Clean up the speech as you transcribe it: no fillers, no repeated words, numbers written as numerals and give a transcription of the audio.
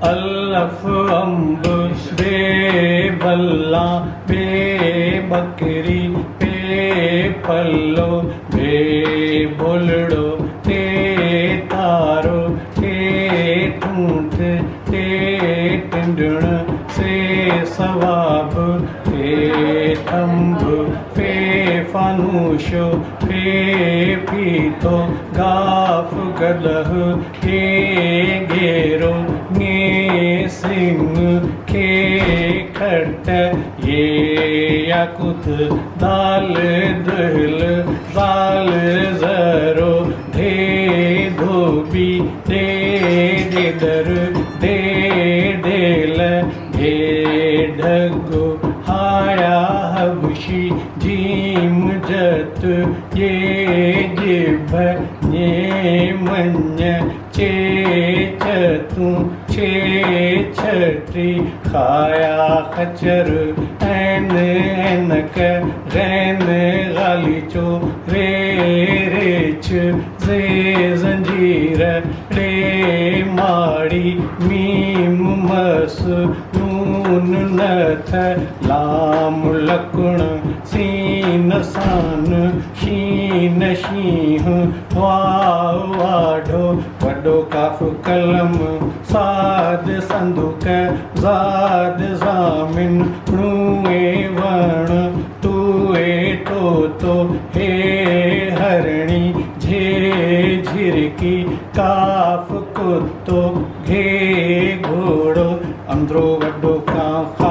अल्लफ अम्ब बे बल्ला बे बकरी बे पल्लो बे बोलड़ो ते तारो ते ठूंठ ते टिंडण से सवाब ते थंब पे फानूशो पे पीतो गाफ गदह के घेरो ने सिंह के खट ये याकुत दाल दहल दाल जरो धे धोबी दे दर दे डेल धे ढगो हाया हबशी जीम जत ये जिभ ये मंज चे चतु छे छठी खाया खचर ऐन ऐनक रैन गालीचो रे रेच जे जंजीर रे माड़ी मीम मस नून नथ लाम लकुण सीन सान शीन शीह वाव वाढो वडो काफ कलम साद संदुक ज़ाद ज़ामिन णुए वण तुए तो हे हरणी झे झिरकी काफ कुत्तो घे घोड़ो अंदरो वडो काफ